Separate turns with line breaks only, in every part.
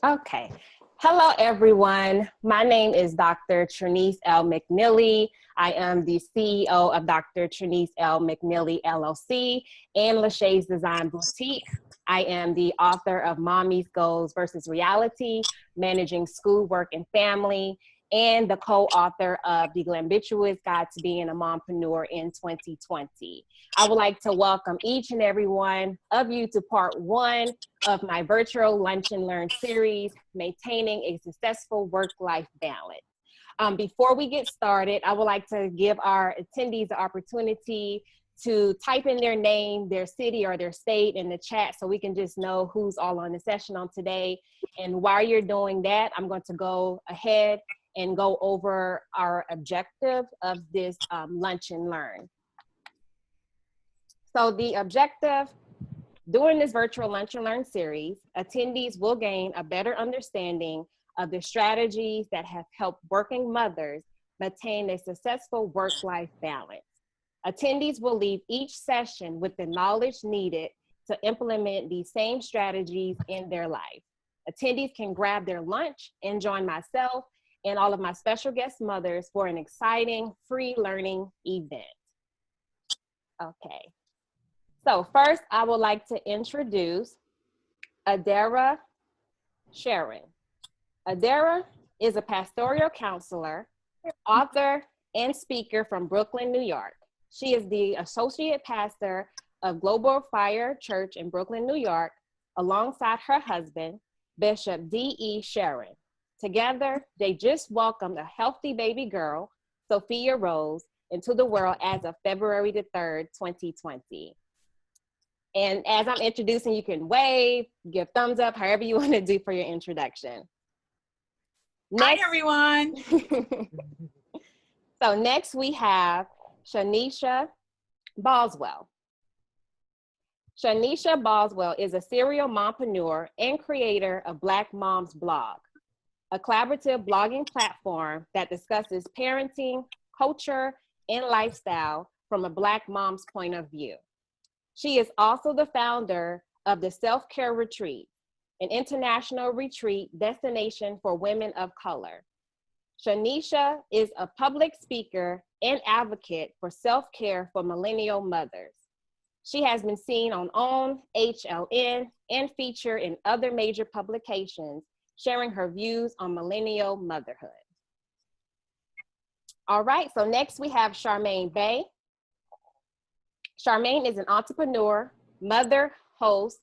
Okay. Hello, everyone. My name is Dr. Trenese L. McNealy. I am the CEO of Dr. Trenese L. McNealy LLC and Lachey's Design Boutique. I am the author of Mommy's Goals versus Reality, Managing School, Work, and Family, and the co-author of The Glambituous Guide to Being a Mompreneur in 2020. I would like to welcome each and every one of you to part one of my virtual Lunch and Learn series, Maintaining a Successful Work-Life Balance. Before we get started, I would like to give our attendees the opportunity to type in their name, their city, or their state in the chat so we can just know who's all on the session on today. And while you're doing that, I'm going to go ahead and go over our objective of this Lunch and Learn. So the objective during this virtual Lunch and Learn series, attendees will gain a better understanding of the strategies that have helped working mothers maintain a successful work-life balance. Attendees will leave each session with the knowledge needed to implement these same strategies in their life. Attendees can grab their lunch and join myself and all of my special guest mothers for an exciting free learning event. Okay. So first, I would like to introduce Adara Sherron. Adara is a pastoral counselor, author, and speaker from Brooklyn, New York. She is the associate pastor of Global Fire Church in Brooklyn, New York, alongside her husband, Bishop D.E. Sherron. Together, they just welcomed a healthy baby girl, Sophia Rose, into the world as of February the 3rd, 2020. And as I'm introducing, you can wave, give thumbs up, however you want to do for your introduction.
Next, hi, everyone.
So next we have Shanicia Boswell. Shanicia Boswell is a serial mompreneur and creator of Black Moms Blog, a collaborative blogging platform that discusses parenting, culture, and lifestyle from a Black mom's point of view. She is also the founder of the Self-Care Retreat, an international retreat destination for women of color. Shanicia is a public speaker and advocate for self-care for millennial mothers. She has been seen on OWN, HLN, and featured in other major publications, sharing her views on millennial motherhood. All right, so next we have Charmaine Bay. Charmaine is an entrepreneur, mother, host,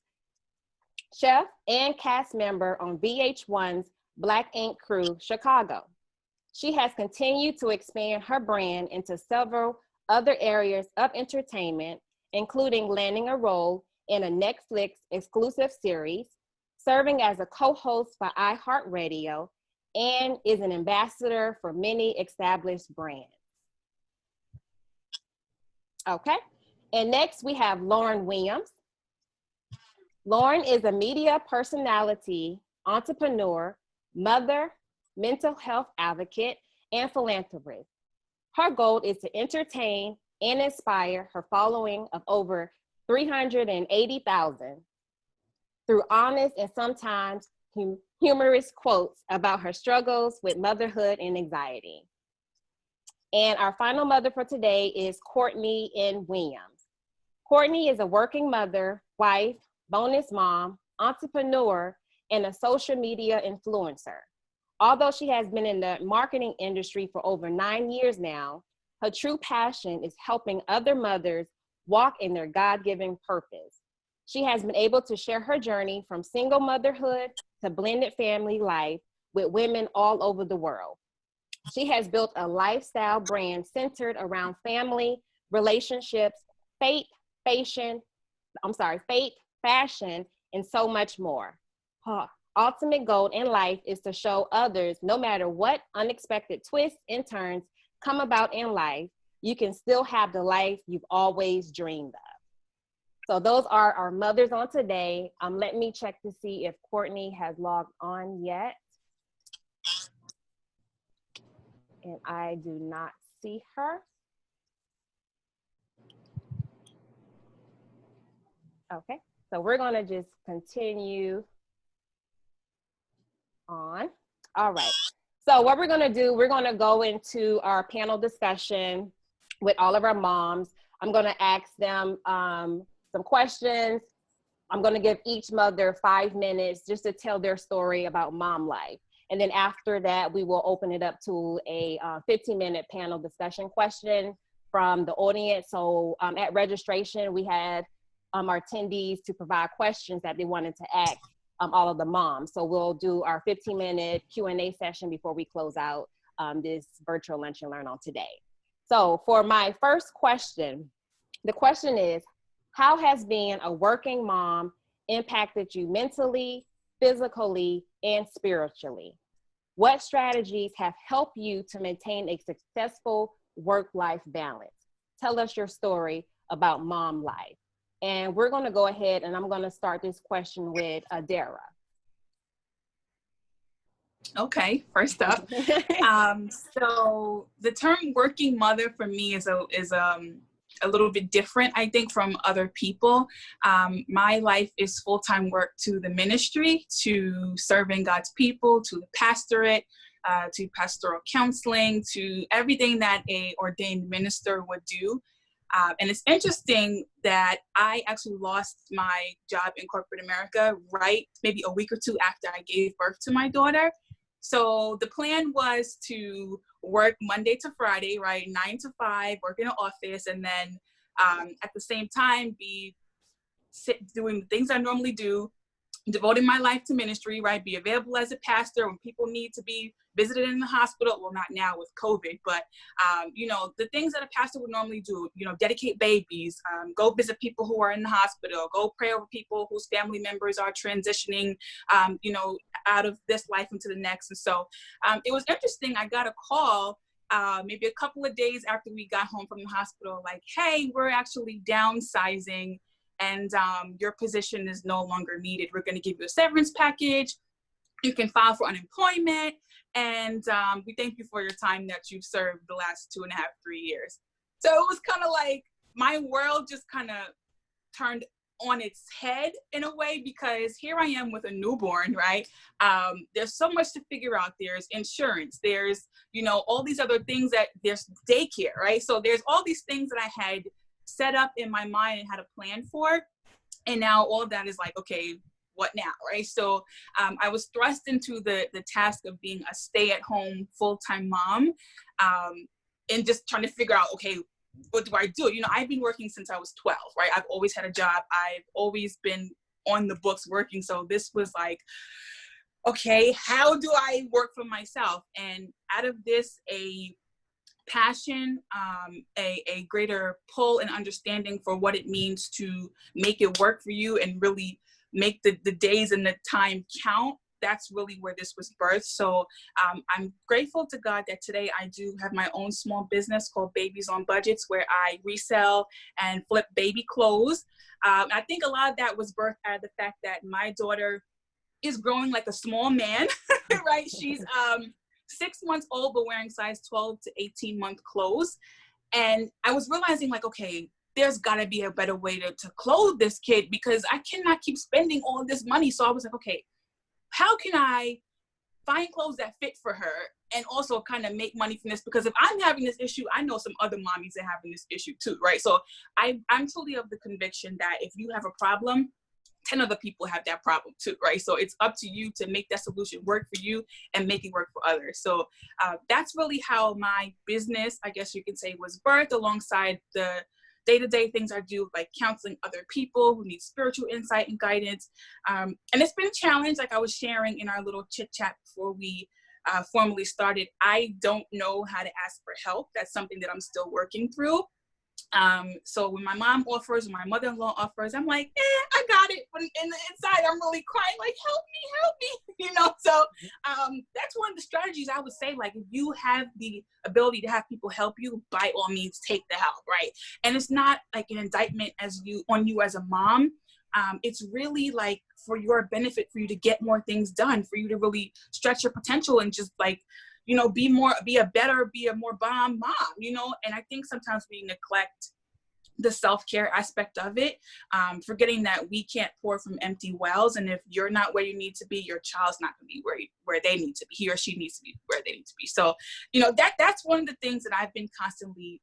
chef, and cast member on VH1's Black Ink Crew, Chicago. She has continued to expand her brand into several other areas of entertainment, including landing a role in a Netflix exclusive series, serving as a co-host for iHeartRadio, and is an ambassador for many established brands. Okay. And next we have Lauren Williams. Lauren is a media personality, entrepreneur, mother, mental health advocate, and philanthropist. Her goal is to entertain and inspire her following of over 380,000 through honest and sometimes humorous quotes about her struggles with motherhood and anxiety. And our final mother for today is Courtney N. Williams. Courtney is a working mother, wife, bonus mom, entrepreneur, and a social media influencer. Although she has been in the marketing industry for over 9 years now, her true passion is helping other mothers walk in their God-given purpose. She has been able to share her journey from single motherhood to blended family life with women all over the world. She has built a lifestyle brand centered around family, relationships, faith, fashion, and so much more. Her ultimate goal in life is to show others, no matter what unexpected twists and turns come about in life, you can still have the life you've always dreamed of. So those are our mothers on today. Let me check to see if Courtney has logged on yet. And I do not see her. Okay, so we're gonna just continue On. All right. So what we're going to do, we're going to go into our panel discussion with all of our moms. I'm going to ask them some questions. I'm going to give each mother 5 minutes just to tell their story about mom life. And then after that, we will open it up to a 15-minute panel discussion question from the audience. So at registration, we had our attendees to provide questions that they wanted to ask all of the moms. So we'll do our 15-minute Q&A session before we close out this virtual Lunch and Learn on today. So for my first question, the question is, how has being a working mom impacted you mentally, physically, and spiritually? What strategies have helped you to maintain a successful work-life balance? Tell us your story about mom life. And we're going to go ahead and I'm going to start this question with Adara.
Okay, first up. So the term working mother for me is a little bit different, I think, from other people. My life is full-time work to the ministry, to serving God's people, to the pastorate, to pastoral counseling, to everything that a ordained minister would do. And it's interesting that I actually lost my job in corporate America right maybe a week or two after I gave birth to my daughter. So the plan was to work Monday to Friday, right, 9 to 5, work in an office, and then at the same time be doing the things I normally do, devoting my life to ministry, right, be available as a pastor when people need to be visited in the hospital. Well, not now with COVID, but, you know, the things that a pastor would normally do, you know, dedicate babies, go visit people who are in the hospital, go pray over people whose family members are transitioning, you know, out of this life into the next. And so it was interesting. I got a call maybe a couple of days after we got home from the hospital, like, hey, we're actually downsizing and your position is no longer needed. We're going to give you a severance package. You can file for unemployment. And we thank you for your time that you've served the last 2.5, 3 years. So it was kind of like my world just kind of turned on its head in a way, because here I am with a newborn, right? There's so much to figure out. There's insurance, there's, you know, all these other things, that there's daycare, right? So there's all these things that I had set up in my mind and had a plan for. And now all of that is like, okay, what now, right? So I was thrust into the task of being a stay-at-home full-time mom, and just trying to figure out, okay, what do I do? You know, I've been working since I was 12, right? I've always had a job. I've always been on the books working. So this was like, okay, how do I work for myself? And out of this, a passion, a greater pull and understanding for what it means to make it work for you and really make the days and the time count. That's really where this was birthed. So I'm grateful to God that today I do have my own small business called Babies on Budgets, where I resell and flip baby clothes. I think a lot of that was birthed out of the fact that my daughter is growing like a small man, right? She's 6 months old, but wearing size 12 to 18 month clothes. And I was realizing, like, okay, there's gotta be a better way to clothe this kid, because I cannot keep spending all of this money. So I was like, okay, how can I find clothes that fit for her and also kind of make money from this? Because if I'm having this issue, I know some other mommies are having this issue too, right? So I'm truly of the conviction that if you have a problem, 10 other people have that problem too, right? So it's up to you to make that solution work for you and make it work for others. So that's really how my business, I guess you could say, was birthed, alongside the day-to-day things I do, like counseling other people who need spiritual insight and guidance. And it's been a challenge, like I was sharing in our little chit chat before we formally started. I don't know how to ask for help. That's something that I'm still working through. So when my mom offers, or my mother-in-law offers, I'm like, I got it. But in the inside, I'm really crying, like, help me, you know? So that's one of the strategies I would say, like, if you have the ability to have people help you, by all means, take the help, right? And it's not like an indictment on you as a mom. It's really like for your benefit, for you to get more things done, for you to really stretch your potential and just, like, you know, be a more bomb mom, you know? And I think sometimes we neglect the self-care aspect of it, forgetting that we can't pour from empty wells. And if you're not where you need to be, your child's not going to be where they need to be. He or she needs to be where they need to be. So, that's one of the things that I've been constantly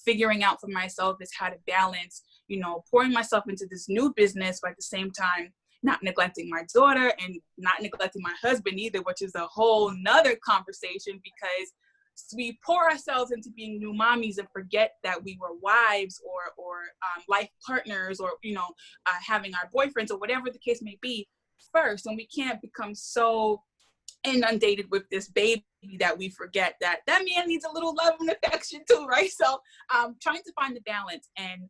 figuring out for myself, is how to balance, pouring myself into this new business, but at the same time, not neglecting my daughter and not neglecting my husband either, which is a whole nother conversation, because we pour ourselves into being new mommies and forget that we were wives or life partners, or having our boyfriends or whatever the case may be first. And we can't become so inundated with this baby that we forget that man needs a little love and affection too, right? So trying to find the balance, and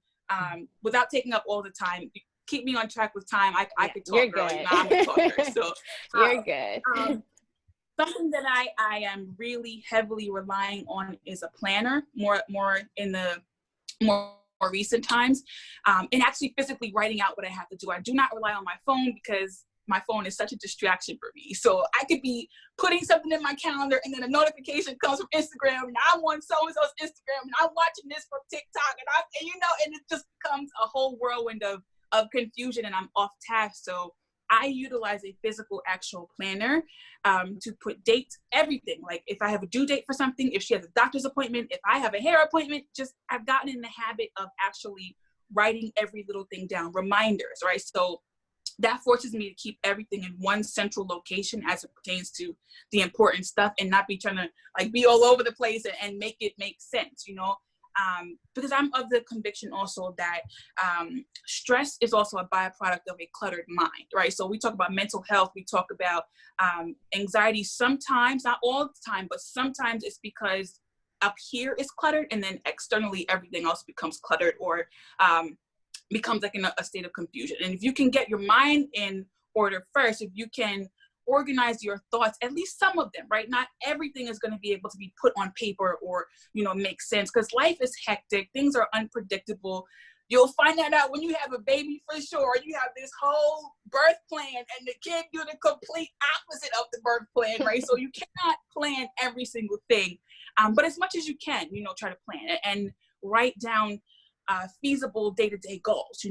without taking up all the time. Keep me on track with time. I could talk,
you're
girl.
good.
I'm a talker. So
you're good.
Something that I am really heavily relying on is a planner, more in the more recent times, and actually physically writing out what I have to do. I do not rely on my phone, because my phone is such a distraction for me. So I could be putting something in my calendar, and then a notification comes from Instagram, and I'm on so-and-so's Instagram, and I'm watching this from TikTok, and it just becomes a whole whirlwind of confusion, and I'm off task. So I utilize a physical actual planner to put dates, everything. Like if I have a due date for something, if she has a doctor's appointment, if I have a hair appointment, I've gotten in the habit of actually writing every little thing down, reminders, right? So that forces me to keep everything in one central location as it pertains to the important stuff, and not be trying to be all over the place and make it make sense, because I'm of the conviction also that stress is also a byproduct of a cluttered mind, right? So we talk about mental health, we talk about anxiety sometimes, not all the time, but sometimes it's because up here is cluttered, and then externally everything else becomes cluttered, or becomes in a state of confusion. And if you can get your mind in order first, if you can organize your thoughts, at least some of them, right? Not everything is going to be able to be put on paper or, make sense, because life is hectic. Things are unpredictable. You'll find that out when you have a baby for sure. You have this whole birth plan, and the kid do the complete opposite of the birth plan, right? So you cannot plan every single thing. But as much as you can, try to plan it and write down feasible day-to-day goals,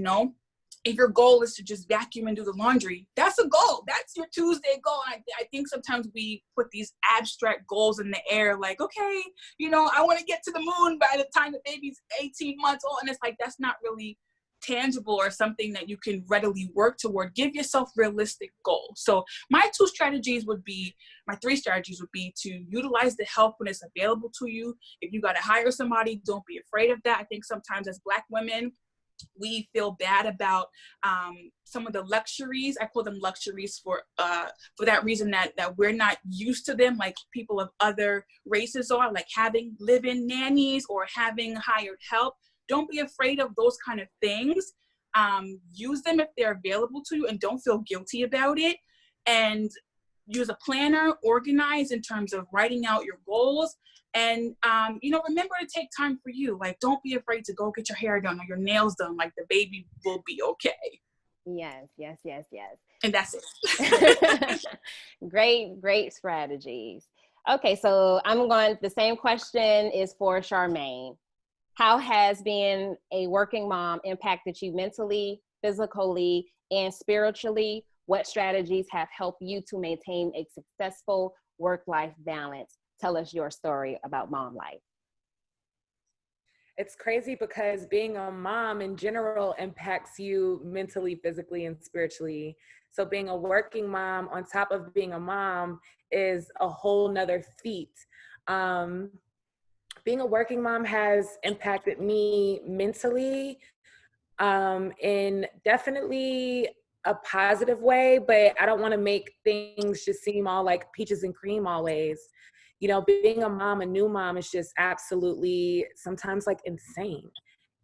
If your goal is to just vacuum and do the laundry, that's a goal. That's your Tuesday goal. I think sometimes we put these abstract goals in the air, like, okay, I want to get to the moon by the time the baby's 18 months old. And it's that's not really tangible or something that you can readily work toward. Give yourself realistic goals. So my three strategies would be to utilize the help when it's available to you. If you got to hire somebody, don't be afraid of that. I think sometimes as Black women, we feel bad about some of the luxuries. I call them luxuries for that reason that we're not used to them, like people of other races are, like having live-in nannies or having hired help. Don't be afraid of those kind of things. Use them if they're available to you, and don't feel guilty about it. And use a planner, organize in terms of writing out your goals. And, remember to take time for you. Don't be afraid to go get your hair done or your nails done. The baby will be okay.
Yes.
And that's it.
Great strategies. Okay, so the same question is for Charmaine. How has being a working mom impacted you mentally, physically, and spiritually? What strategies have helped you to maintain a successful work-life balance? Tell us your story about mom life.
It's crazy because being a mom in general impacts you mentally, physically, and spiritually. So being a working mom on top of being a mom is a whole nother feat. Being a working mom has impacted me mentally in definitely a positive way, but I don't want to make things just seem all like peaches and cream always. Being a mom, a new mom, is just absolutely sometimes insane.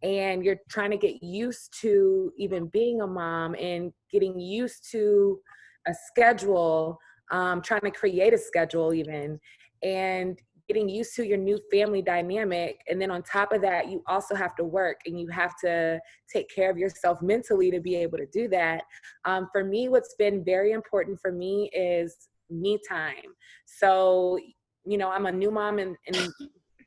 And you're trying to get used to even being a mom and getting used to a schedule, trying to create a schedule even, and getting used to your new family dynamic. And then on top of that, you also have to work, and you have to take care of yourself mentally to be able to do that. For me, what's been very important for me is me time. So, I'm a new mom in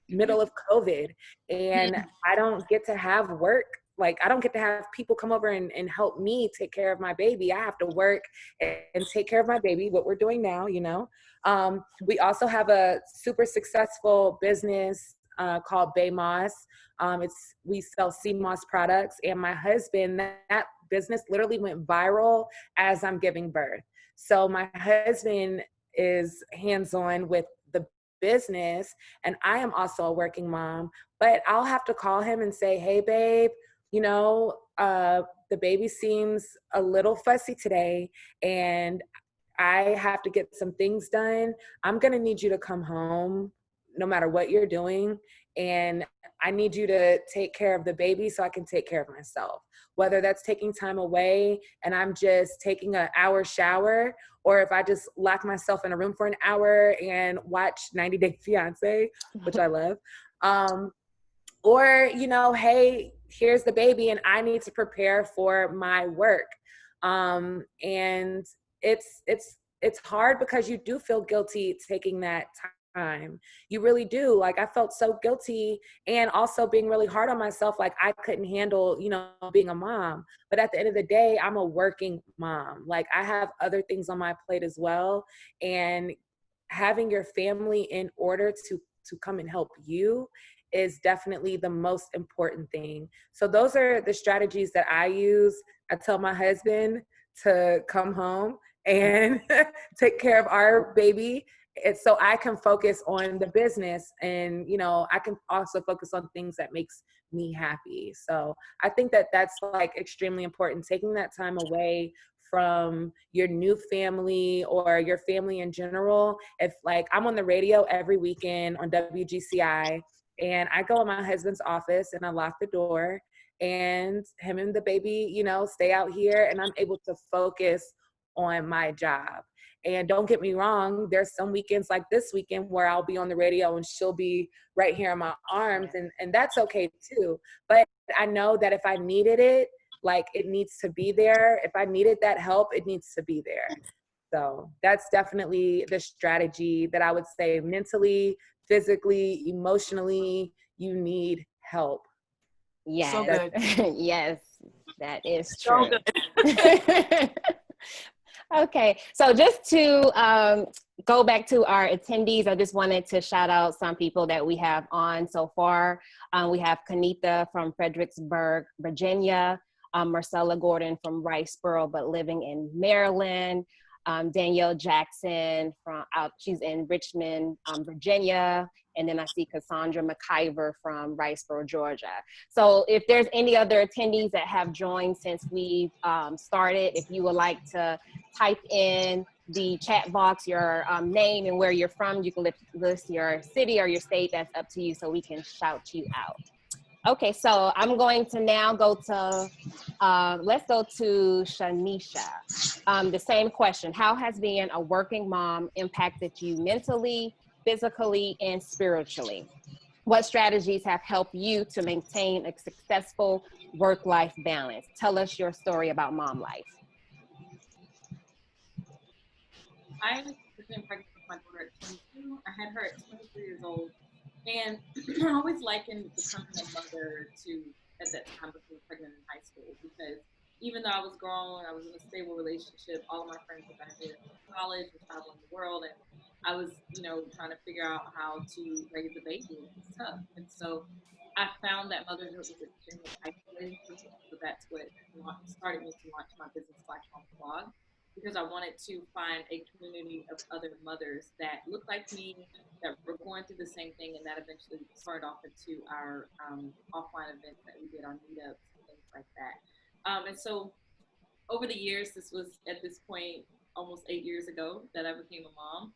middle of COVID, and I don't get to have work like, I don't get to have people come over and help me take care of my baby. I have to work and take care of my baby, what we're doing now, you know. We also have a super successful business called Bay Moss. We sell sea moss products, and my husband, that business literally went viral as I'm giving birth. So my husband is hands-on with the business, and I am also a working mom, but I'll have to call him and say, hey babe, you know, the baby seems a little fussy today, and I have to get some things done. I'm gonna need you to come home no matter what you're doing, and I need you to take care of the baby so I can take care of myself. Whether that's taking time away and I'm just taking an hour shower, or if I just lock myself in a room for an hour and watch 90 Day Fiancé, which I love. Or, you know, hey, here's the baby and I need to prepare for my work. And it's hard because you do feel guilty taking that time. You really do. Like, I felt so guilty, and also being really hard on myself. Like, I couldn't handle, you know, being a mom. But at the end of the day, I'm a working mom. Like, I have other things on my plate as well. And having your family in order to come and help you is definitely the most important thing. So those are the strategies that I use. I tell my husband to come home and take care of our baby. It's so I can focus on the business, and, you know, I can also focus on things that makes me happy. So I think that that's like extremely important, taking that time away from your new family or your family in general. If, like, I'm on the radio every weekend on WGCI, and I go in my husband's office and I lock the door, and him and the baby, you know, stay out here, and I'm able to focus on my job. And don't get me wrong, there's some weekends like this weekend where I'll be on the radio and she'll be right here in my arms, and that's okay too. But I know that if I needed it, like, it needs to be there. If I needed that help, it needs to be there. So that's definitely the strategy that I would say. Mentally, physically, emotionally, you need help.
Yes.
So good.
Yes, that is
So
true.
good.
Okay, so just to go back to our attendees, I just wanted to shout out some people that we have on so far. We have Kanitha from Fredericksburg, Virginia, Marcella Gordon from Riceboro, but living in Maryland, Danielle Jackson she's in Richmond, Virginia, and then I see Cassandra McIver from Riceboro, Georgia. So if there's any other attendees that have joined since we've started, if you would like to type in the chat box your name and where you're from, you can list your city or your state. That's up to you, so we can shout you out. Okay, so I'm going to now go to, let's go to Shanicia. The same question: how has being a working mom impacted you mentally, physically, and spiritually? What strategies have helped you to maintain a successful work-life balance? Tell us your story about mom life.
I became pregnant with my daughter at 22. I had her at 23 years old. And I always likened becoming a mother to, at that time, becoming pregnant in high school, because even though I was grown, I was in a stable relationship, all of my friends were graduated from college and traveling the world, and I was, you know, trying to figure out how to raise a baby. It was tough. And so I found that motherhood was extremely isolating for me. So that's what started me to launch my business Black Mom blog, because I wanted to find a community of other mothers that looked like me, that were going through the same thing, and that eventually started off into our offline events that we did, on meetups and things like that. And so over the years, this was at this point almost 8 years ago that I became a mom.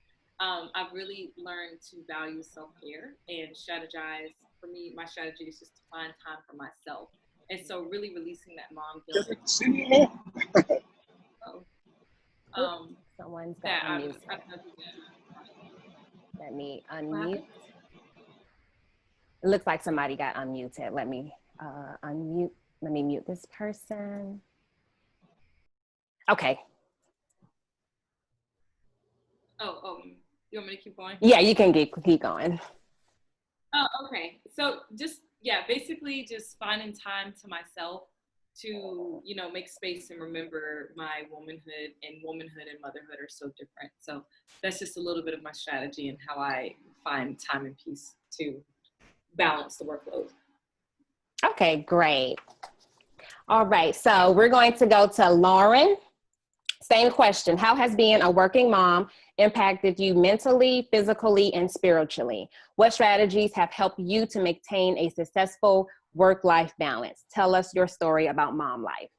I've really learned to value self-care and strategize. For me, my strategy is just to find time for myself. And so really releasing that mom guilt.
Someone's got unmuted. Let me unmute. It looks like somebody got unmuted. Let me unmute. Let me mute this person. Okay.
You want me to keep going?
Yeah, you can keep going.
Oh, okay. So just yeah, basically just finding time to myself to, you know, make space and remember my womanhood, and motherhood are so different. So that's just a little bit of my strategy and how I find time and peace to balance the workload.
Okay, great. All right, so we're going to go to Lauren. Same question. How has being a working mom impacted you mentally, physically, and spiritually? What strategies have helped you to maintain a successful work-life balance? Tell us your story about mom life.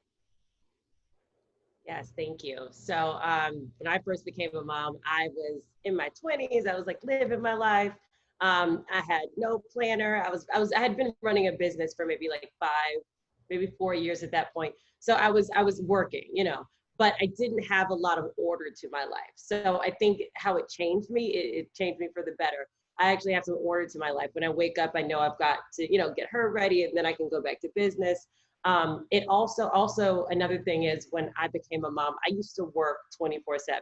Yes, thank you. So when I first became a mom, I was in my 20s. I was like living my life. I had no planner. I had been running a business for maybe like 4 years at that point. So I was working, you know, but I didn't have a lot of order to my life. So I think how it changed me, it changed me for the better. I actually have some order to my life. When I wake up, I know I've got to, you know, get her ready, and then I can go back to business. It also another thing is when I became a mom, I used to work 24/7.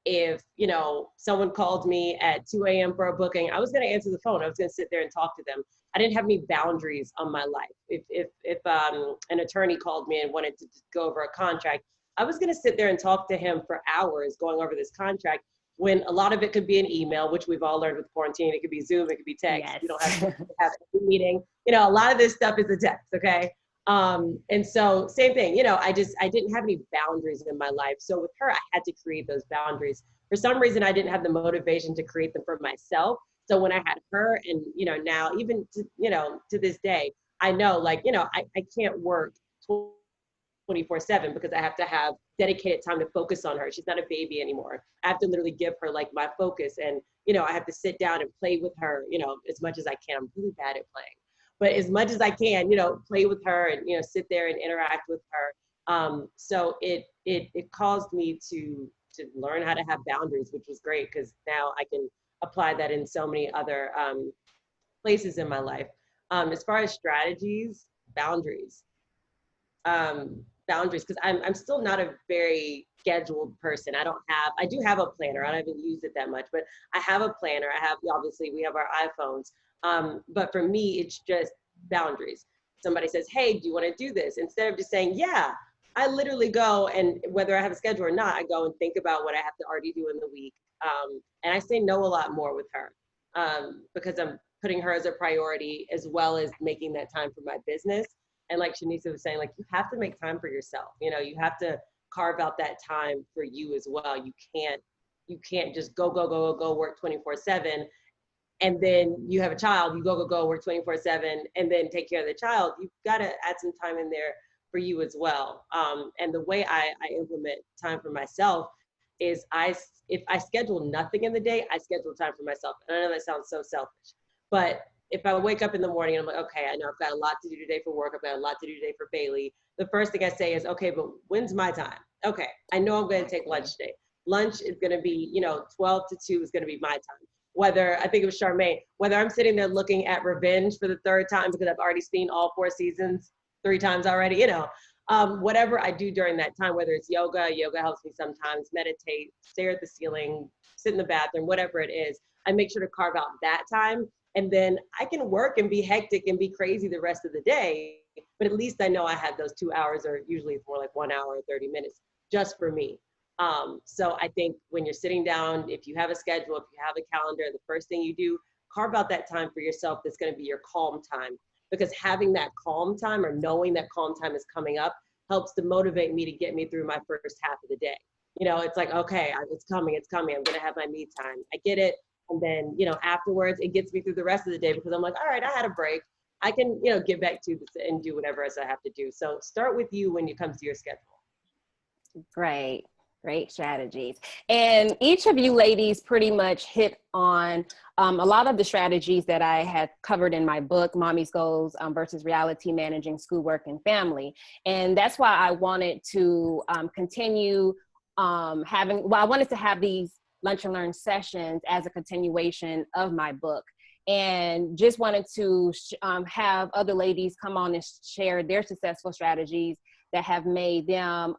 If, you know, someone called me at 2 a.m. for a booking, I was going to answer the phone. I was going to sit there and talk to them. I didn't have any boundaries on my life. If an attorney called me and wanted to go over a contract, I was going to sit there and talk to him for hours going over this contract, when a lot of it could be an email, which we've all learned with quarantine. It could be Zoom, it could be text.
Yes.
You don't have to have a meeting. You know, a lot of this stuff is a text, okay? And so same thing, you know, I didn't have any boundaries in my life. So with her, I had to create those boundaries. For some reason, I didn't have the motivation to create them for myself. So when I had her, and, you know, now even to, you know, to this day, I know, like, you know, I can't work 24/7 because I have to have dedicated time to focus on her. She's not a baby anymore. I have to literally give her like my focus, and, you know, I have to sit down and play with her, you know, as much as I can. I'm really bad at playing. But as much as I can, you know, play with her and, you know, sit there and interact with her. So it caused me to learn how to have boundaries, which was great, because now I can apply that in so many other places in my life. As far as strategies, boundaries, because I'm still not a very scheduled person. I do have a planner. I haven't used it that much, but I have a planner. Obviously we have our iPhones. But for me, it's just boundaries. Somebody says, hey, do you want to do this? Instead of just saying, yeah, I literally go, and whether I have a schedule or not, I go and think about what I have to already do in the week. And I say no a lot more with her, because I'm putting her as a priority, as well as making that time for my business. And like Shanicia was saying, like, you have to make time for yourself. You know, you have to carve out that time for you as well. You can't just go work 24/7. And then you have a child, you go work 24/7, and then take care of the child. You've got to add some time in there for you as well. And the way I implement time for myself is if I schedule nothing in the day, I schedule time for myself. And I know that sounds so selfish, but if I wake up in the morning and I'm like, okay, I know I've got a lot to do today for work, I've got a lot to do today for Bailey, the first thing I say is, okay, but when's my time? Okay, I know I'm going to take lunch today. Lunch is going to be, you know, 12 to 2 is going to be my time. Whether, I think it was Charmaine, whether I'm sitting there looking at Revenge for the 3rd time because I've already seen all 4 seasons 3 times already, you know, whatever I do during that time, whether it's yoga helps me sometimes, meditate, stare at the ceiling, sit in the bathroom, whatever it is, I make sure to carve out that time. And then I can work and be hectic and be crazy the rest of the day, but at least I know I had those 2 hours, or usually it's more like 1 hour or 30 minutes just for me. So I think when you're sitting down, if you have a schedule, if you have a calendar, the first thing you do, carve out that time for yourself that's going to be your calm time, because having that calm time, or knowing that calm time is coming up, helps to motivate me to get me through my first half of the day. You know, it's like, okay, it's coming. I'm going to have my me time. I get it. And then, you know, afterwards, it gets me through the rest of the day, because I'm like, all right, I had a break. I can, you know, get back to this and do whatever else I have to do. So start with you when it comes to your schedule.
Great strategies. And each of you ladies pretty much hit on a lot of the strategies that I had covered in my book, Mommy's Goals versus Reality, Managing Schoolwork and Family. And that's why I wanted to continue I wanted to have these Lunch and Learn sessions as a continuation of my book. And just wanted to have other ladies come on and share their successful strategies that have made them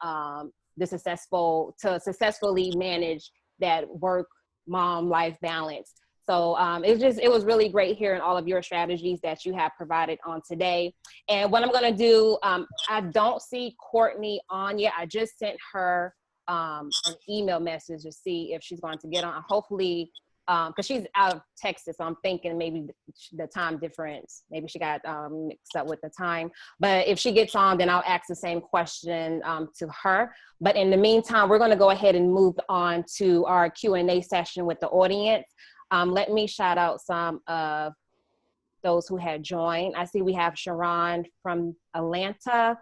successfully manage that work mom life balance. So it was really great hearing all of your strategies that you have provided on today. And what I'm gonna do, I don't see Courtney on yet. I just sent her an email message to see if she's going to get on. Hopefully, because she's out of Texas, so I'm thinking maybe the time difference, maybe she got mixed up with the time. But if she gets on, then I'll ask the same question to her. But in the meantime, we're going to go ahead and move on to our Q&A session with the audience. Let me shout out some of those who had joined. I see we have Sherron from Atlanta,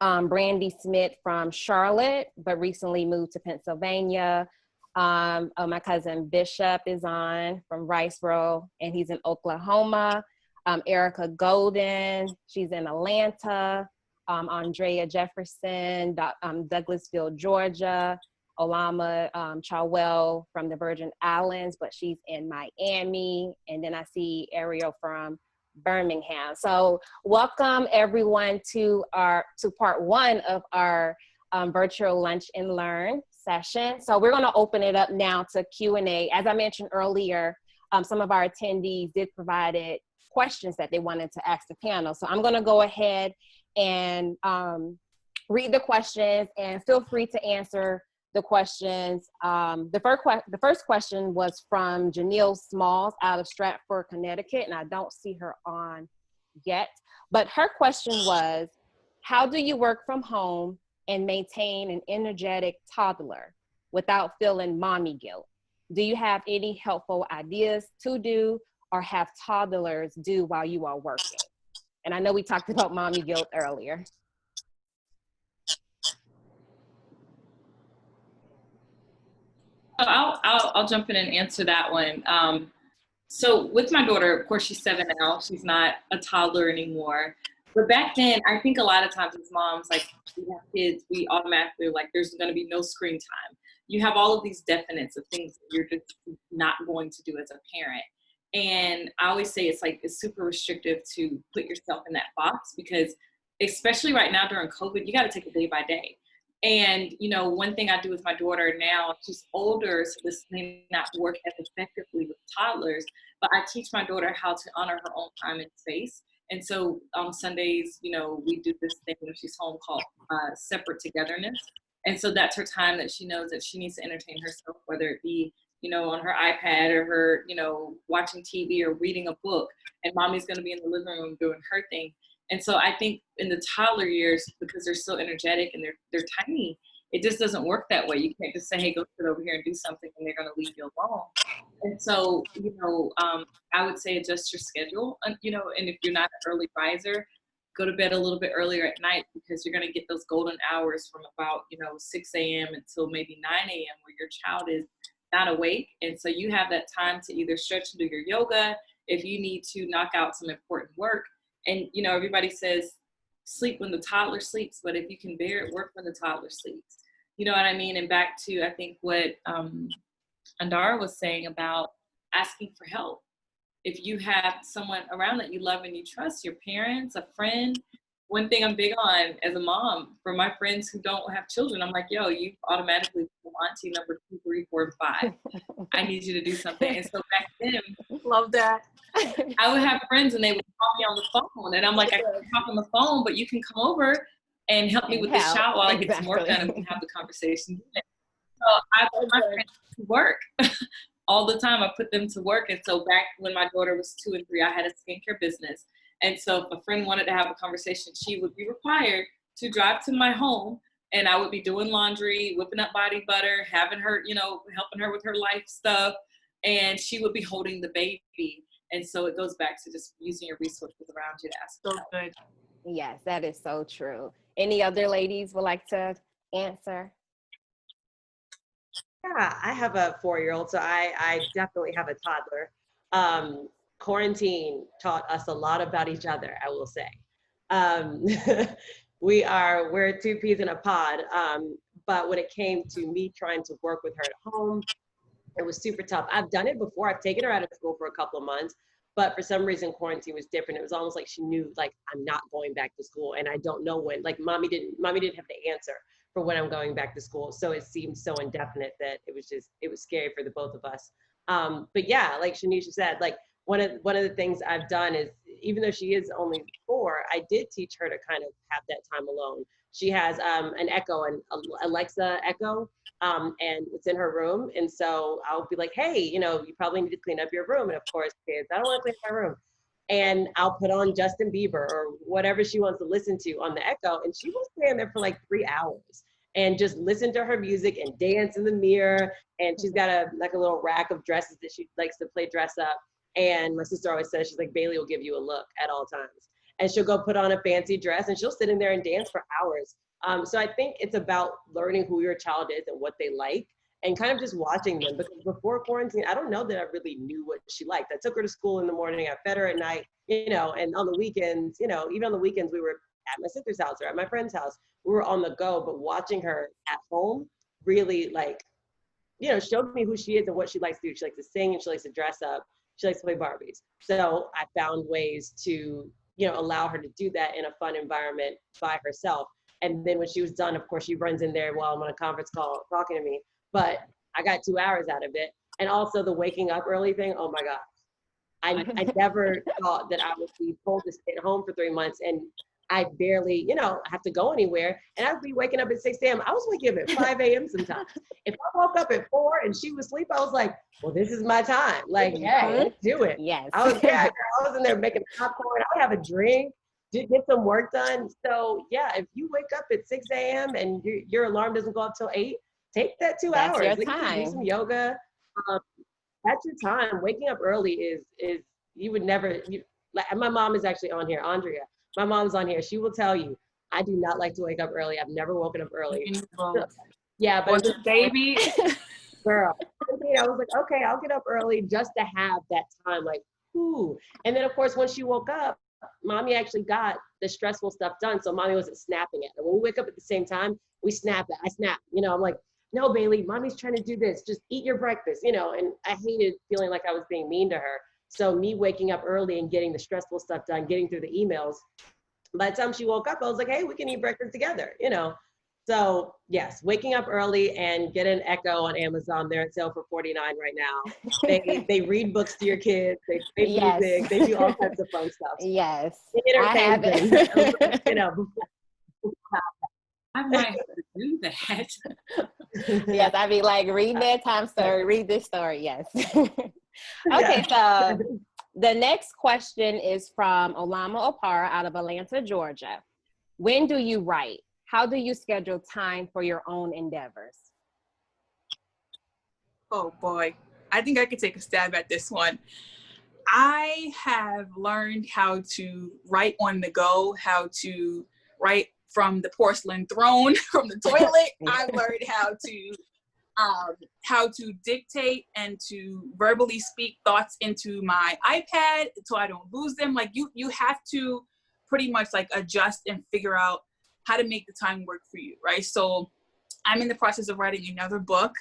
Brandy Smith from Charlotte, but recently moved to Pennsylvania. My cousin Bishop is on from Riceboro, and he's in Oklahoma. Erica Golden, she's in Atlanta. Andrea Jefferson, Douglasville, Georgia. Olama Chawell from the Virgin Islands, but she's in Miami. And then I see Ariel from Birmingham. So welcome everyone to part one of our virtual lunch and learn session. So we're going to open it up now to Q&A. As I mentioned earlier, some of our attendees did provide questions that they wanted to ask the panel. So I'm going to go ahead and read the questions, and feel free to answer the questions. The first question was from Janelle Smalls out of Stratford, Connecticut, and I don't see her on yet. But her question was, how do you work from home and maintain an energetic toddler without feeling mommy guilt? Do you have any helpful ideas to do or have toddlers do while you are working? And I know we talked about mommy guilt earlier.
I'll jump in and answer that one. So with my daughter, of course, she's 7 now. She's not a toddler anymore. But back then, I think a lot of times as moms, like we have kids, we automatically like, there's going to be no screen time. You have all of these definites of things that you're just not going to do as a parent. And I always say it's super restrictive to put yourself in that box, because especially right now during COVID, you got to take it day by day. And, you know, one thing I do with my daughter now, she's older, so this may not work as effectively with toddlers, but I teach my daughter how to honor her own time and space. And so on Sundays, you know, we do this thing when she's home called separate togetherness. And so that's her time that she knows that she needs to entertain herself, whether it be, you know, on her iPad or her, you know, watching TV or reading a book, and mommy's going to be in the living room doing her thing. And so I think in the toddler years, because they're so energetic and they're tiny, it just doesn't work that way. You can't just say, hey, go sit over here and do something, and they're going to leave you alone. And so, you know, I would say adjust your schedule, you know, and if you're not an early riser, go to bed a little bit earlier at night, because you're going to get those golden hours from about, you know, 6 a.m. until maybe 9 a.m. where your child is not awake. And so you have that time to either stretch and do your yoga, if you need to knock out some important work. And, you know, everybody says sleep when the toddler sleeps, but if you can bear it, work when the toddler sleeps. You know what I mean? And back to, I think, what Adara was saying about asking for help. If you have someone around that you love and you trust, your parents, a friend. One thing I'm big on as a mom, for my friends who don't have children, I'm like, yo, you automatically auntie number 2, 3, 4, 5. I need you to do something. And so back then,
Love that.
I would have friends and they would call me on the phone, and I'm like, I can't talk on the phone, but you can come over and help me with this child while I get some work done, and we can have the conversation. So I put my friends to work all the time. I put them to work. And so back when my daughter was 2 and 3, I had a skincare business. And so if a friend wanted to have a conversation, she would be required to drive to my home, and I would be doing laundry, whipping up body butter, having her, you know, helping her with her life stuff, and she would be holding the baby. And so it goes back to just using your resources around you to ask for help.
Good.
Yes, that is so true. Any other ladies would like to answer?
Yeah, I have a 4-year-old, so I definitely have a toddler. Quarantine taught us a lot about each other, I will say. We're 2 peas in a pod, but when it came to me trying to work with her at home, it was super tough. I've done it before. I've taken her out of school for a couple of months, but for some reason quarantine was different. It was almost like she knew, like, I'm not going back to school, and I don't know when. Like mommy didn't have the answer for when I'm going back to school, so it seemed so indefinite that it was scary for the both of us. But yeah, like Shanicia said, like one of the things I've done is, even though she is only 4, I did teach her to kind of have that time alone. She has an Echo, an Alexa Echo, and it's in her room. And so I'll be like, hey, you know, you probably need to clean up your room. And of course, kids, I don't want to clean up my room. And I'll put on Justin Bieber or whatever she wants to listen to on the Echo. And she will stand there for like 3 hours and just listen to her music and dance in the mirror. And she's got a little rack of dresses that she likes to play dress up. And my sister always says, she's like, Bailey will give you a look at all times. And she'll go put on a fancy dress and she'll sit in there and dance for hours. So I think it's about learning who your child is and what they like, and kind of just watching them. Because before quarantine, I don't know that I really knew what she liked. I took her to school in the morning, I fed her at night, you know, and on the weekends, you know, even on the weekends, we were at my sister's house or at my friend's house. We were on the go, but watching her at home really, like, you know, showed me who she is and what she likes to do. She likes to sing and she likes to dress up. She likes to play Barbies. So I found ways to, you know, allow her to do that in a fun environment by herself. And then when she was done, of course, she runs in there while I'm on a conference call talking to me. But I got 2 hours out of it. And also the waking up early thing, oh my God. I never thought that I would be told to stay at home for 3 months, and I barely, you know, have to go anywhere. And I'd be waking up at 6 a.m. I was waking up at 5 a.m. sometimes. If I woke up at 4 and she was asleep, I was like, well, this is my time. Like, yeah, let's do it.
Yes.
I was in there making popcorn. I would have a drink, get some work done. So yeah, if you wake up at 6 a.m. and your alarm doesn't go up till 8, take that 2
That's
hours.
your
like,
time.
do some yoga. That's your time. Waking up early is you would never, like, my mom is actually on here, Andrea. My mom's on here. She will tell you, I do not like to wake up early. I've never woken up early. So, yeah, but
the baby.
Girl, I was like, okay, I'll get up early just to have that time, like, ooh. And then of course, when she woke up, mommy actually got the stressful stuff done. So mommy wasn't snapping at her. When we wake up at the same time, we snap it. I snap, you know, I'm like, no, Bailey, mommy's trying to do this. Just eat your breakfast, you know, and I hated feeling like I was being mean to her. So me waking up early and getting the stressful stuff done, getting through the emails, by the time she woke up, I was like, hey, we can eat breakfast together, you know? So yes, waking up early and get an Echo on Amazon. They're on sale for $49 right now. They read books to your kids. They play music. They do all kinds of fun stuff.
Yes,
I have it. You know,
I might have to do that.
yes, I'd be like, read bedtime story, read this story. Yes. Okay, so the next question is from Olama Opara out of Atlanta, Georgia. When do you write? How do you schedule time for your own endeavors?
Oh boy, I think I could take a stab at this one. I have learned how to write on the go, how to write from the porcelain throne, from the toilet. I've learned how to dictate and to verbally speak thoughts into my iPad so I don't lose them. Like you have to pretty much like adjust and figure out how to make the time work for you, right? So I'm in the process of writing another book.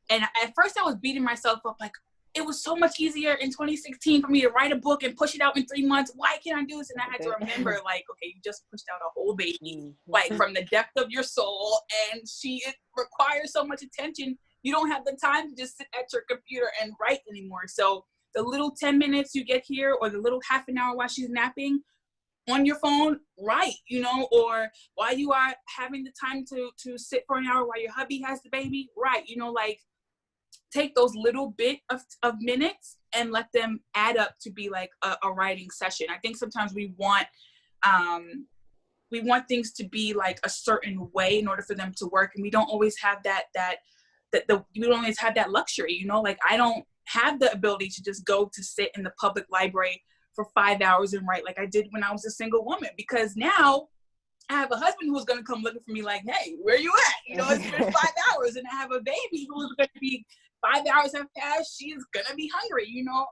And at first I was beating myself up like, it was so much easier in 2016 for me to write a book and push it out in 3 months. Why can't I do this? And I had to remember, like, okay, you just pushed out a whole baby, like from the depth of your soul, and it requires so much attention. You don't have the time to just sit at your computer and write anymore. So the little 10 minutes you get here, or the little half an hour while she's napping, on your phone, write, you know, or while you are having the time to sit for an hour while your hubby has the baby, write, you know, like, take those little bit of minutes and let them add up to be like a writing session. I think sometimes we want things to be like a certain way in order for them to work, and we don't always have we don't always have that luxury, you know. Like, I don't have the ability to just go to sit in the public library for 5 hours and write like I did when I was a single woman, because now I have a husband who's going to come looking for me like, hey, where you at? You know, it's been 5 hours, and I have a baby who's going to be 5 hours have passed. She is going to be hungry, you know?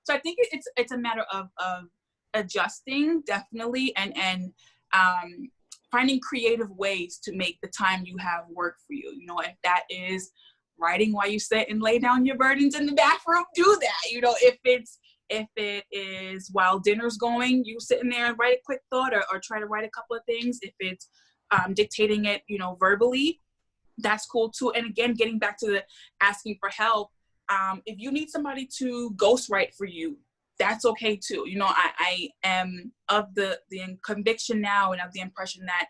So I think it's a matter of adjusting, definitely, and finding creative ways to make the time you have work for you. You know, if that is writing while you sit and lay down your burdens in the bathroom, do that. You know, if it is while dinner's going, you sit in there and write a quick thought, or try to write a couple of things. If it's dictating it, you know, verbally, that's cool too. And again, getting back to the asking for help, If you need somebody to ghostwrite for you, that's okay too. You know, I am of the conviction now and of the impression that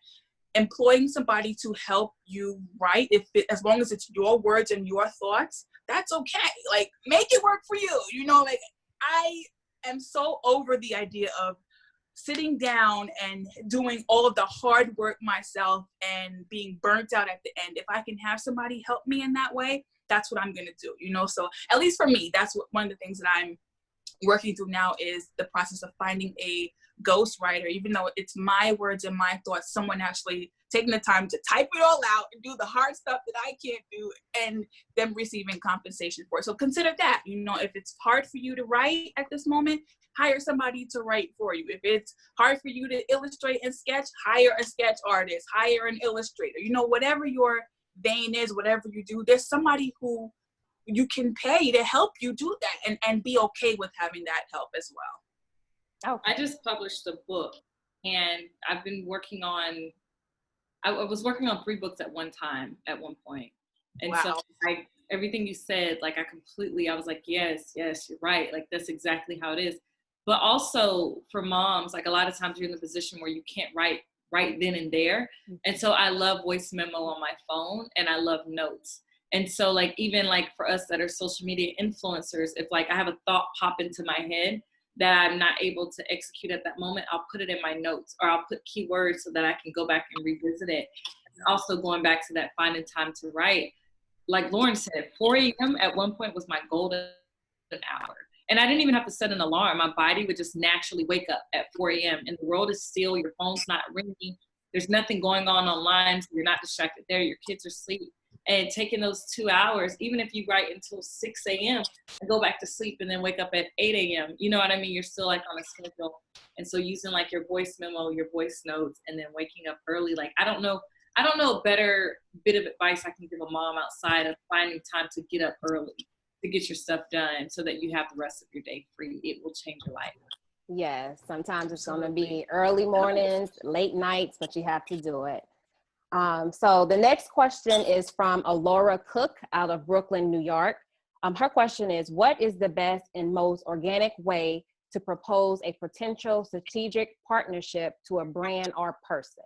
employing somebody to help you write, as long as it's your words and your thoughts, that's okay. Like, make it work for you. You know, like, I am so over the idea of sitting down and doing all of the hard work myself and being burnt out at the end. If I can have somebody help me in that way, that's what I'm going to do, you know? So at least for me, that's one of the things that I'm working through now, is the process of finding a ghostwriter, even though it's my words and my thoughts, someone actually taking the time to type it all out and do the hard stuff that I can't do, and them receiving compensation for it. So consider that, you know, if it's hard for you to write at this moment, hire somebody to write for you. If it's hard for you to illustrate and sketch, hire a sketch artist, hire an illustrator, you know, whatever your vein is, whatever you do, there's somebody who you can pay to help you do that, and be okay with having that help as well.
Oh, I just published a book, and I've been working on, I was working on 3 books at one time, at one point. And
Wow.
So everything you said, like, I was like, yes, you're right. Like, that's exactly how it is. But also for moms, like, a lot of times you're in the position where you can't write right then and there. And so I love voice memo on my phone, and I love notes. And so, like, even like for us that are social media influencers, if like I have a thought pop into my head that I'm not able to execute at that moment, I'll put it in my notes, or I'll put keywords so that I can go back and revisit it. And also going back to that finding time to write, like Lauren said, 4 a.m. at one point was my golden hour. And I didn't even have to set an alarm. My body would just naturally wake up at 4 a.m. and the world is still, your phone's not ringing. There's nothing going on online. So you're not distracted there. Your kids are asleep. And taking those 2 hours, even if you write until 6 a.m. and go back to sleep and then wake up at 8 a.m., you know what I mean? You're still like on a schedule. And so using like your voice memo, your voice notes, and then waking up early, like, I don't know a better bit of advice I can give a mom outside of finding time to get up early, to get your stuff done so that you have the rest of your day free. It will change your life.
Yes, sometimes it's going to be early mornings, late nights, but you have to do it. So the next question is from Alora Cook out of Brooklyn, New York. Her question is, what is the best and most organic way to propose a potential strategic partnership to a brand or person?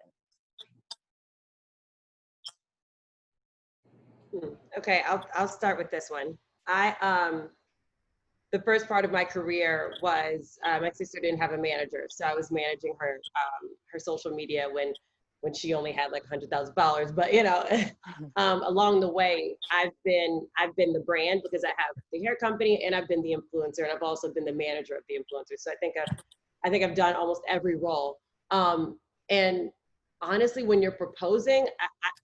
Okay, I'll start with this one. The first part of my career was, my sister didn't have a manager, so I was managing her social media when she only had like $100,000. But you know, along the way, I've been the brand, because I have the hair company and I've been the influencer, and I've also been the manager of the influencer. So I think I've done almost every role. And honestly, when you're proposing,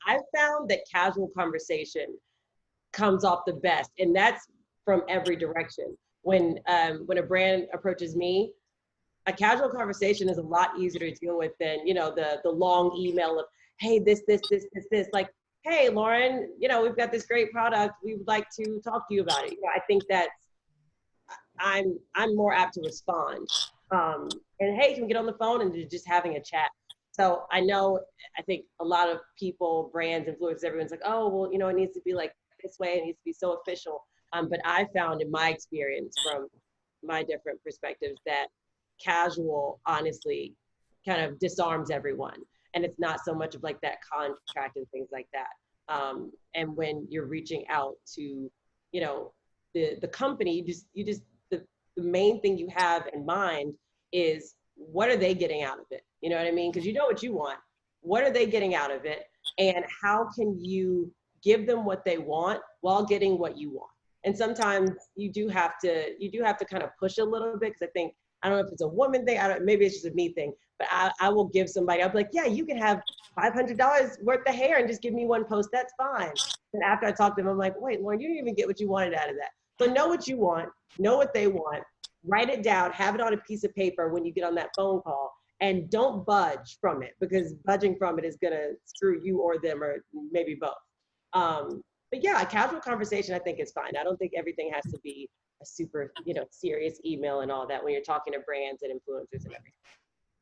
I've found that casual conversation comes off the best, and that's from every direction. When a brand approaches me, a casual conversation is a lot easier to deal with than, you know, the long email of, hey, this. Like, hey, Lauren, you know, we've got this great product. We would like to talk to you about it. You know, I think that I'm more apt to respond. And hey, can we get on the phone and just having a chat? So I think a lot of people, brands, influencers, everyone's like, oh, well, you know, it needs to be like this way. It needs to be so official. But I found in my experience from my different perspectives that casual honestly kind of disarms everyone, and it's not so much of like that contract and things like that. And when you're reaching out to, you know, the company, the main thing you have in mind is, what are they getting out of it? You know what I mean? Because you know what you want. What are they getting out of it? And how can you give them what they want while getting what you want? And sometimes you do have to kind of push a little bit, because I think, I don't know if it's a woman thing, maybe it's just a me thing, but I will give somebody, I'll be like, yeah, you can have $500 worth of hair and just give me one post, that's fine. And after I talk to them, I'm like, wait, Lauren, you didn't even get what you wanted out of that. So know what you want, know what they want, write it down, have it on a piece of paper when you get on that phone call, and don't budge from it, because budging from it is gonna screw you or them, or maybe both. But yeah, a casual conversation I think is fine. I don't think everything has to be a super, you know, serious email and all that when you're talking to brands and influencers and everything.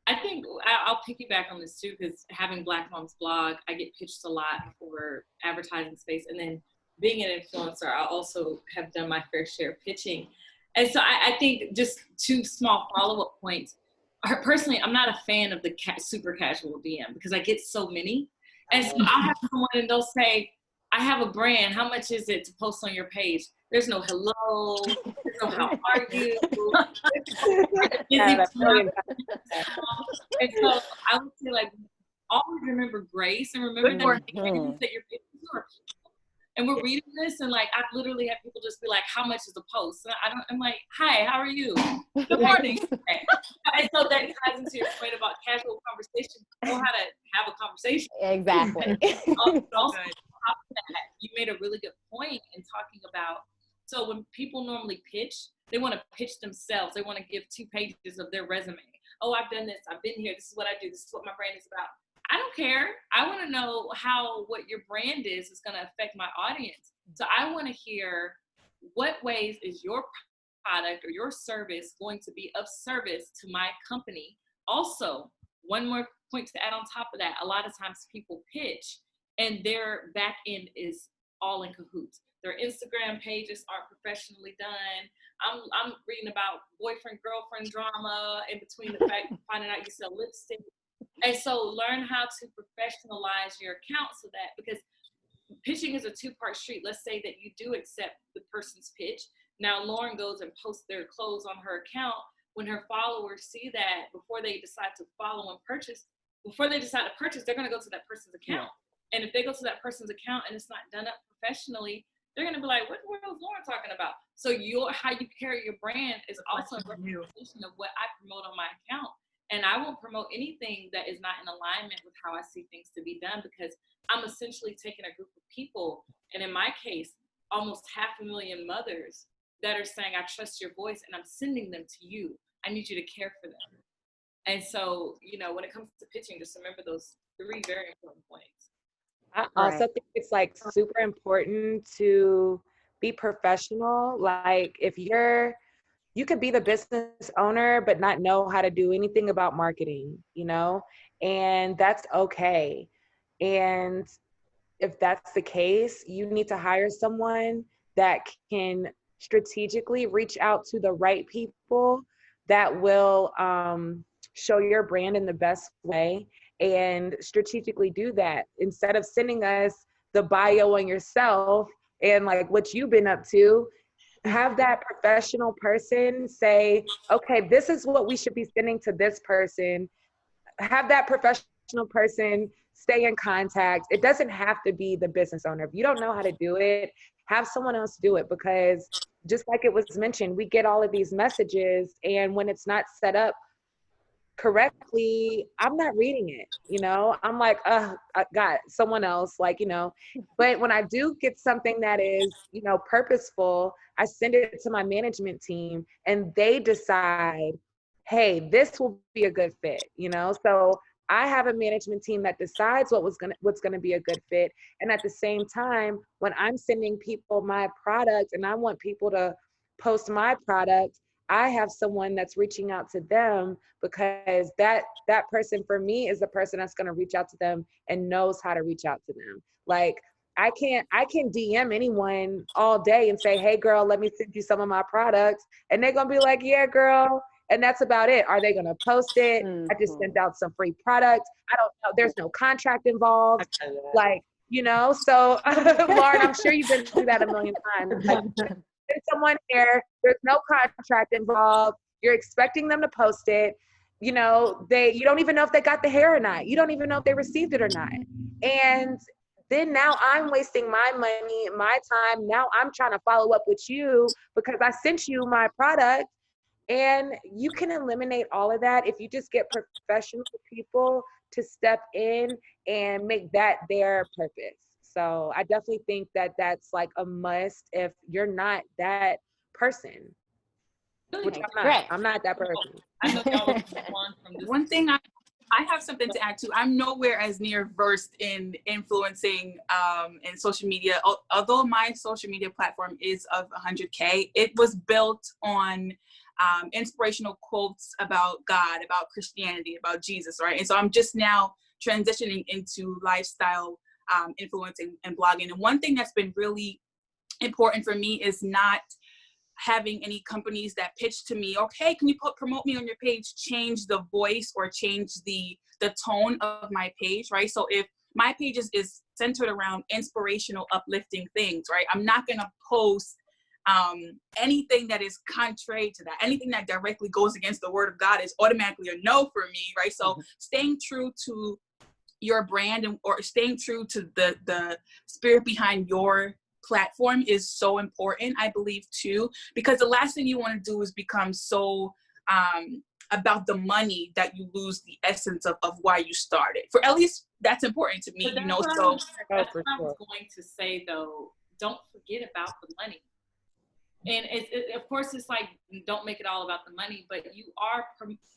I think I'll piggyback on this too, because having Black Moms Blog, I get pitched a lot for advertising space. And then being an influencer, I also have done my fair share of pitching. And so I think just two small follow-up points. Personally, I'm not a fan of the super casual DM because I get so many. And so I'll have someone and they'll say, I have a brand. How much is it to post on your page? There's no hello. There's no how are you? And so I would say, like, always remember grace and remember that your pictures are people. And we're reading this, and like I've literally had people just be like, "How much is a post?" And I'm like, "Hi, how are you? Good morning." And so that ties into your point about casual conversation. Know how to have a conversation.
Exactly.
Also, you made a really good point in talking about. So when people normally pitch, they want to pitch themselves. They want to give 2 pages of their resume. Oh, I've done this. I've been here. This is what I do. This is what my brand is about. I don't care. I want to know how what your brand is going to affect my audience. So I want to hear what ways is your product or your service going to be of service to my company. Also, one more point to add on top of that, a lot of times people pitch and their back end is all in cahoots. Their Instagram pages aren't professionally done. I'm reading about boyfriend, girlfriend drama in between the fact finding out you sell lipstick. And so learn how to professionalize your account so that, because pitching is a 2-part street. Let's say that you do accept the person's pitch. Now Lauren goes and posts their clothes on her account. When her followers see that, before they decide to follow and purchase, they're going to go to that person's account. And if they go to that person's account and it's not done up professionally, they're going to be like, what the world is Lauren talking about? So how you carry your brand is also a representation of what I promote on my account. And I won't promote anything that is not in alignment with how I see things to be done, because I'm essentially taking a group of people, and in my case, almost 500,000 mothers that are saying, I trust your voice, and I'm sending them to you. I need you to care for them. And so, when it comes to pitching, just remember those 3 very important points.
I also think it's like super important to be professional. Like if you could be the business owner, but not know how to do anything about marketing, and that's okay. And if that's the case, you need to hire someone that can strategically reach out to the right people that will show your brand in the best way and strategically do that. Instead of sending us the bio on yourself and like what you've been up to, have that professional person say, okay, this is what we should be sending to this person. Have that professional person stay in contact. It doesn't have to be the business owner. If you don't know how to do it, have someone else do it, because just like it was mentioned, we get all of these messages, and when it's not set up correctly, I'm not reading it, I'm like, I got someone else, but when I do get something that is, purposeful, I send it to my management team and they decide, hey, this will be a good fit, so I have a management team that decides what's going to be a good fit. And at the same time, when I'm sending people my product and I want people to post my product, I have someone that's reaching out to them, because that person for me is the person that's going to reach out to them and knows how to reach out to them. Like I can DM anyone all day and say, hey girl, let me send you some of my products. And they're going to be like, yeah, girl. And that's about it. Are they going to post it? Mm-hmm. I just sent out some free products. I don't know. There's no contract involved. So Lauren, I'm sure you've been through that a million times. Like, there's someone here, there's no contract involved. You're expecting them to post it. You don't even know if they got the hair or not. You don't even know if they received it or not. And then now I'm wasting my money, my time. Now I'm trying to follow up with you because I sent you my product. And you can eliminate all of that if you just get professional people to step in and make that their purpose. So I definitely think that that's like a must if you're not that person. Which I'm not that person.
I know y'all from this. One thing I have something to add too. I'm nowhere as near versed in influencing in social media. Although my social media platform is of 100K, it was built on inspirational quotes about God, about Christianity, about Jesus, right? And so I'm just now transitioning into lifestyle influencing and blogging. And one thing that's been really important for me is not having any companies that pitch to me, okay, can you promote me on your page, change the voice or change the tone of my page, right? So if my page is centered around inspirational, uplifting things, right? I'm not gonna post anything that is contrary to that. Anything that directly goes against the word of God is automatically a no for me, right? So staying true to your brand or staying true to the spirit behind your platform is so important, I believe, too, because the last thing you want to do is become so about the money that you lose the essence of why you started. For at least that's important to me, you know. So
that's what I was going to say, though. Don't forget about the money. And of course, it's like, don't make it all about the money, but you are.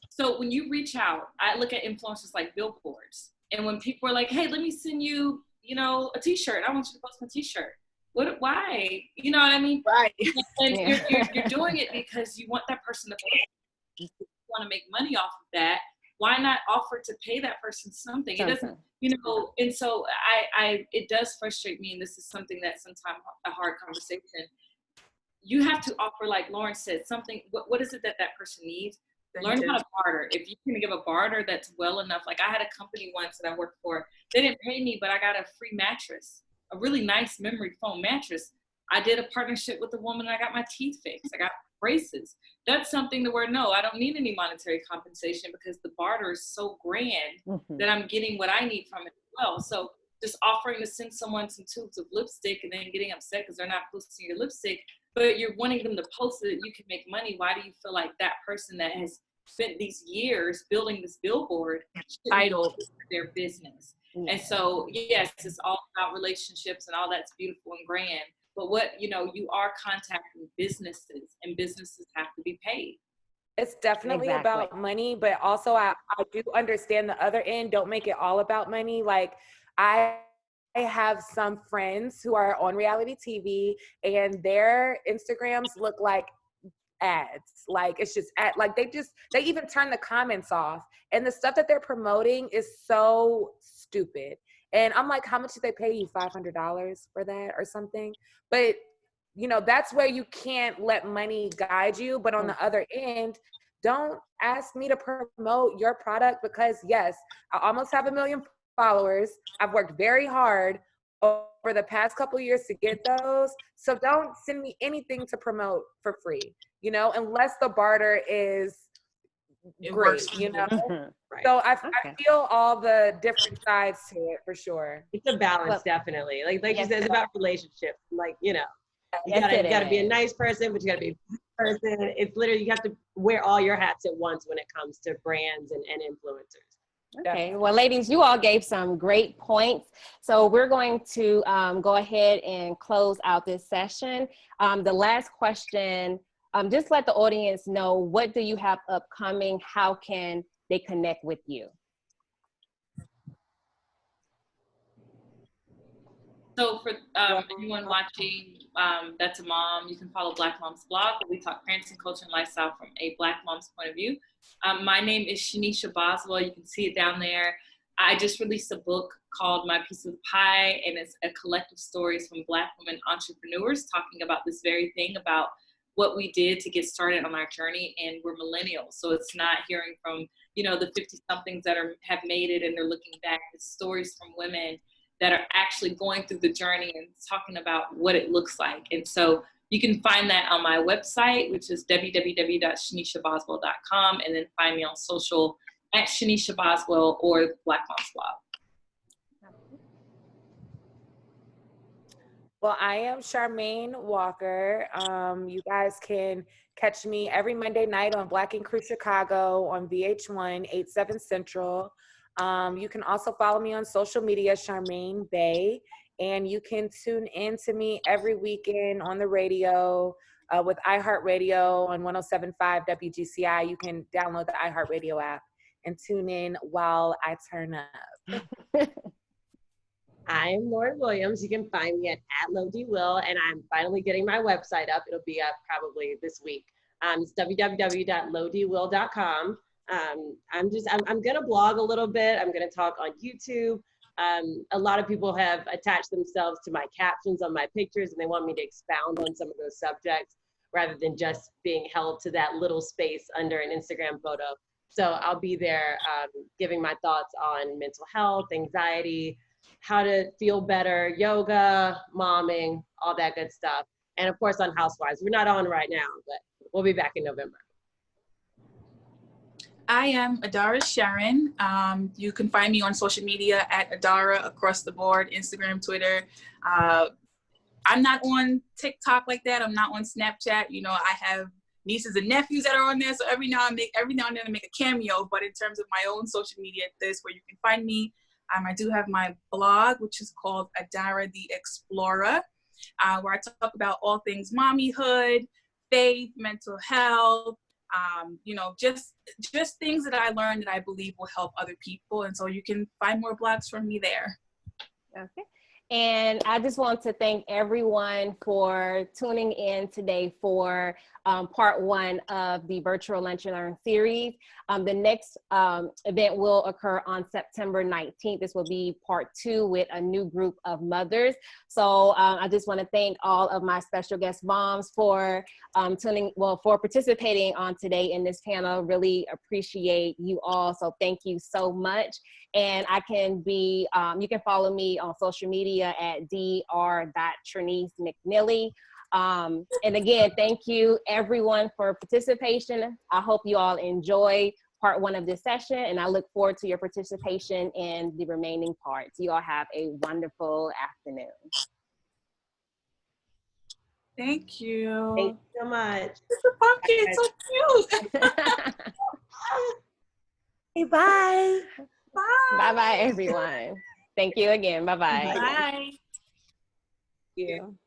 So when you reach out, I look at influencers like billboards. And when people are like, hey, let me send you, a t-shirt. I want you to post my t-shirt. Why? You know what I mean?
Right.
And you're doing it because you want that person to pay. You want to make money off of that. Why not offer to pay that person something? It doesn't, and so it does frustrate me. And this is something that's sometimes a hard conversation. You have to offer, like Lauren said, something. What is it that person needs? Learn how to barter. If you're going to give a barter that's well enough. Like I had a company once that I worked for. They didn't pay me, but I got a free mattress, a really nice memory foam mattress. I did a partnership with a woman and I got my teeth fixed. I got braces. That's something to where, no, I don't need any monetary compensation because the barter is so grand that I'm getting what I need from it as well. So just offering to send someone some tubes of lipstick and then getting upset because they're not posting your lipstick, but you're wanting them to post so that you can make money. Why do you feel like that person that has spent these years building this billboard title their business? And so, yes, it's all about relationships and all that's beautiful and grand. But you are contacting businesses and businesses have to be paid.
It's definitely about money, but also I do understand the other end. Don't make it all about money. Like I have some friends who are on reality TV and their Instagrams look like ads. Like it's just they even turn the comments off, and the stuff that they're promoting is so stupid. And I'm like, how much did they pay you? $500 for that or something? But that's where you can't let money guide you. But on the other end, don't ask me to promote your product because yes, I almost have 1 million followers. I've worked very hard over the past couple of years to get those. So don't send me anything to promote for free, unless the barter is great,
Right.
So I feel all the different sides to it for sure.
It's a balance, definitely. Like you said, it's about relationships. Like, you gotta be a nice person, but you gotta be a good person. It's literally, you have to wear all your hats at once when it comes to brands and influencers.
Okay, well, ladies, you all gave some great points. So we're going to go ahead and close out this session. The last question, just let the audience know, what do you have upcoming? How can they connect with you?
So for anyone watching that's a mom, you can follow Black Moms Blog, where we talk parenting, culture, and lifestyle from a Black mom's point of view. My name is Shanicia Boswell. You can see it down there. I just released a book called My Piece of the Pie, and it's a collective stories from Black women entrepreneurs talking about this very thing, about what we did to get started on our journey. And we're millennials, so it's not hearing from the 50-somethings that have made it and they're looking back. It's stories from women that are actually going through the journey and talking about what it looks like. And so you can find that on my website, which is www.shaniciaboswell.com, and then find me on social at Shanicia Boswell or Black Moms Blog.
Well, I am Charmaine Walker. You guys can catch me every Monday night on Black and Crew Chicago on VH1, 8/7 Central. You can also follow me on social media, Charmaine Bay, and you can tune in to me every weekend on the radio with iHeartRadio on 107.5 WGCI. You can download the iHeartRadio app and tune in while I turn up.
I'm Lauren Williams. You can find me at @LowDWill, and I'm finally getting my website up. It'll be up probably this week. It's www.lowdwill.com. I'm gonna blog a little bit. I'm gonna talk on YouTube. A lot of people have attached themselves to my captions on my pictures, and they want me to expound on some of those subjects rather than just being held to that little space under an Instagram photo. So I'll be there giving my thoughts on mental health, anxiety, how to feel better, yoga, momming, all that good stuff. And of course on Housewives. We're not on right now, but we'll be back in November.
I am Adara Sherron. You can find me on social media at Adara across the board, Instagram, Twitter. I'm not on TikTok like that. I'm not on Snapchat. You know, I have nieces and nephews that are on there, so every now and then I make a cameo. But in terms of my own social media, this where you can find me. I do have my blog, which is called Adara the Explorer, where I talk about all things mommyhood, faith, mental health, you know, just things that I learned that I believe will help other people. And so you can find more blogs from me there.
Okay. And I just want to thank everyone for tuning in today for part 1 of the Virtual Lunch and Learn series. The next event will occur on September 19th. This will be part 2 with a new group of mothers. So I just want to thank all of my special guest moms for for participating on today in this panel. Really appreciate you all. So thank you so much. And I can be, you can follow me on social media at dr.Trenese McNealy. And again, thank you everyone for participation. I hope you all enjoy part 1 of this session, and I look forward to your participation in the remaining parts. You all have a wonderful afternoon.
Thank you.
Thank you so much.
The pumpkin, it's so cute.
Hey, bye.
Bye.
Bye-bye, everyone. Thank you again. Bye-bye.
Bye.
Thank you.